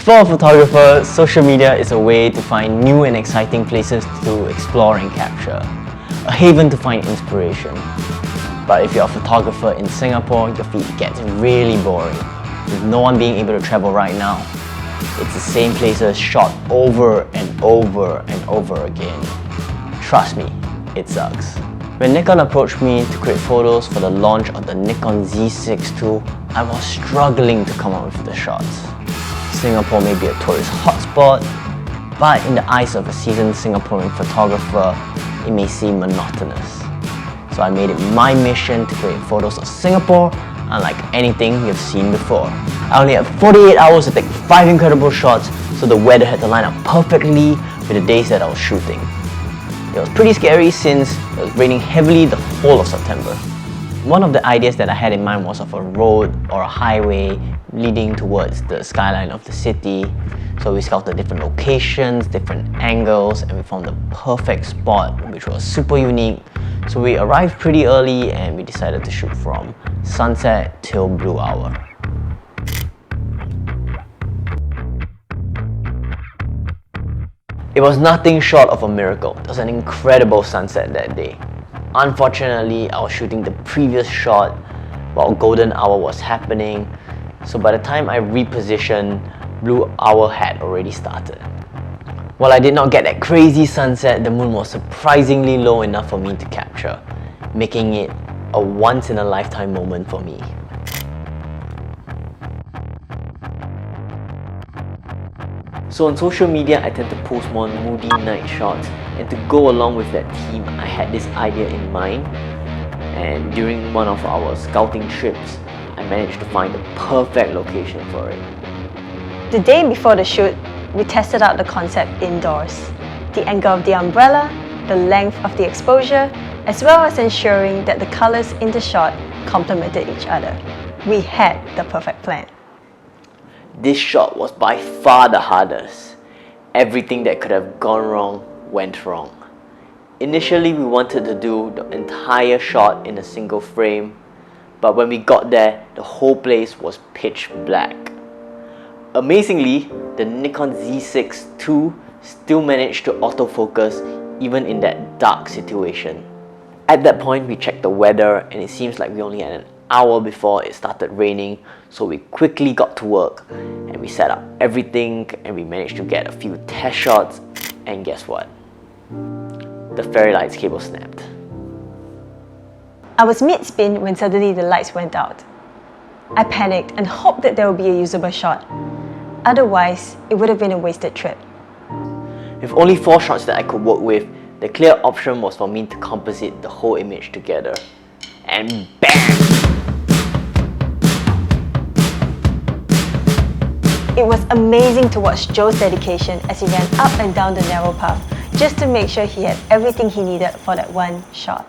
For a photographer, social media is a way to find new and exciting places to explore and capture, a haven to find inspiration. But if you're a photographer in Singapore, your feed gets really boring, with no one being able to travel right now. It's the same places shot over and over and over again. Trust me, it sucks. When Nikon approached me to create photos for the launch of the Nikon Z6 II, I was struggling to come up with the shots. Singapore may be a tourist hotspot, but in the eyes of a seasoned Singaporean photographer, it may seem monotonous. So I made it my mission to create photos of Singapore unlike anything you've seen before. I only had 48 hours to take 5 incredible shots, so the weather had to line up perfectly with the days that I was shooting. It was pretty scary since it was raining heavily the whole of September. One of the ideas that I had in mind was of a road or a highway leading towards the skyline of the city. So we scouted different locations, different angles, and we found the perfect spot, which was super unique. So we arrived pretty early and we decided to shoot from sunset till blue hour. It was nothing short of a miracle. It was an incredible sunset that day. Unfortunately, I was shooting the previous shot while golden hour was happening, so by the time I repositioned, blue hour had already started. While I did not get that crazy sunset, the moon was surprisingly low enough for me to capture, making it a once-in-a-lifetime moment for me. So on social media, I tend to post more moody night shots, and to go along with that theme, I had this idea in mind, and during one of our scouting trips, I managed to find the perfect location for it. The day before the shoot, we tested out the concept indoors. The angle of the umbrella, the length of the exposure, as well as ensuring that the colours in the shot complemented each other. We had the perfect plan. This shot was by far the hardest. Everything that could have gone wrong went wrong. Initially, we wanted to do the entire shot in a single frame, but when we got there, the whole place was pitch black. Amazingly, the Nikon Z6 II still managed to autofocus even in that dark situation. At that point, we checked the weather and it seems like we only had an hour before it started raining, so we quickly got to work and we set up everything and we managed to get a few test shots, and guess what? The fairy lights cable snapped. I was mid-spin when suddenly the lights went out. I panicked and hoped that there would be a usable shot. Otherwise, it would have been a wasted trip. With only 4 shots that I could work with, the clear option was for me to composite the whole image together. And BAM! It was amazing to watch Joe's dedication as he ran up and down the narrow path just to make sure he had everything he needed for that one shot.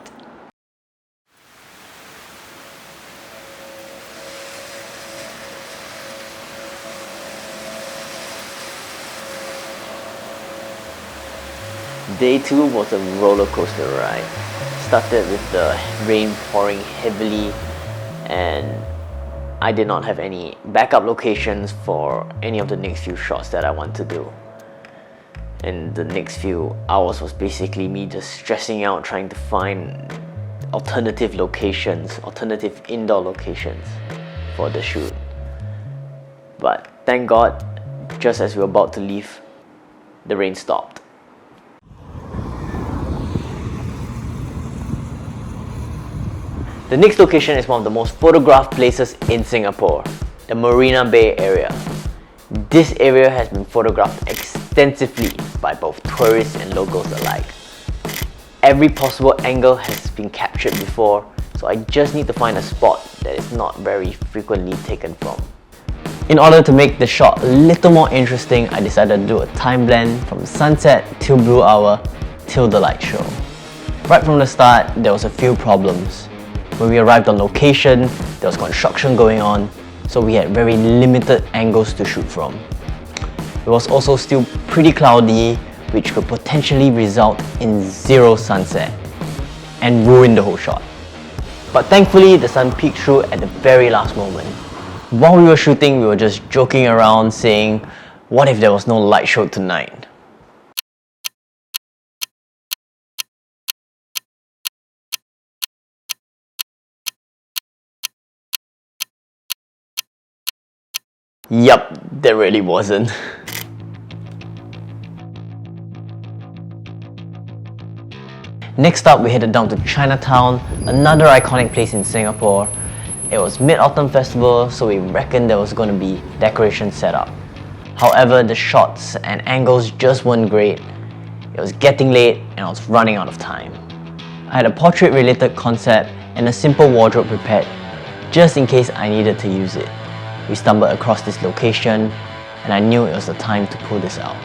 Day 2 was a roller coaster ride. Started with the rain pouring heavily, and I did not have any backup locations for any of the next few shots that I want to do. And the next few hours was basically me just stressing out trying to find alternative locations, alternative indoor locations for the shoot. But thank God, just as we were about to leave, the rain stopped. The next location is one of the most photographed places in Singapore, the Marina Bay area. This area has been photographed extensively by both tourists and locals alike. Every possible angle has been captured before, so I just need to find a spot that is not very frequently taken from. In order to make the shot a little more interesting, I decided to do a time blend from sunset till blue hour till the light show. Right from the start, there was a few problems. When we arrived on location, there was construction going on, so we had very limited angles to shoot from. It was also still pretty cloudy, which could potentially result in zero sunset and ruin the whole shot. But thankfully, the sun peeked through at the very last moment. While we were shooting, we were just joking around saying, What if there was no light show tonight? Yup, there really wasn't. Next up, we headed down to Chinatown, another iconic place in Singapore. It was Mid-Autumn Festival, so we reckoned there was going to be decoration set up. However, the shots and angles just weren't great. It was getting late and I was running out of time. I had a portrait-related concept and a simple wardrobe prepared, just in case I needed to use it. We stumbled across this location, and I knew it was the time to pull this out.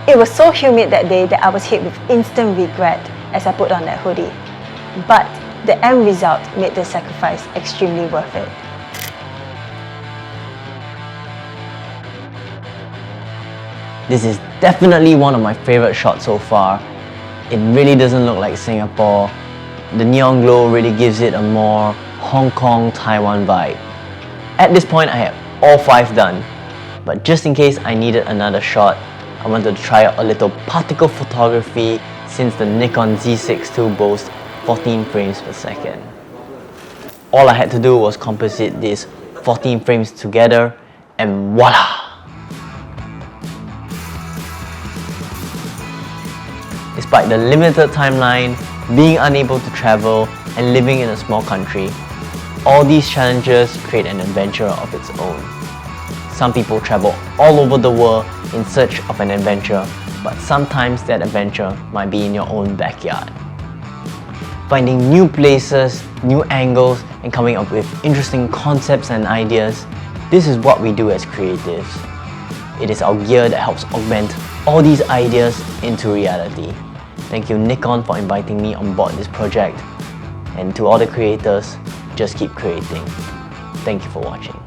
It was so humid that day that I was hit with instant regret as I put on that hoodie. But the end result made the sacrifice extremely worth it. This is definitely one of my favorite shots so far. It really doesn't look like Singapore. The neon glow really gives it a more Hong Kong, Taiwan vibe. At this point, I had all 5 done, but just in case I needed another shot, I wanted to try out a little particle photography since the Nikon Z6 II boasts 14 frames per second. All I had to do was composite these 14 frames together and voila! Despite the limited timeline, being unable to travel, and living in a small country, all these challenges create an adventure of its own. Some people travel all over the world in search of an adventure, but sometimes that adventure might be in your own backyard. Finding new places, new angles, and coming up with interesting concepts and ideas, this is what we do as creatives. It is our gear that helps augment all these ideas into reality. Thank you Nikon for inviting me on board this project, and to all the creators, just keep creating. Thank you for watching.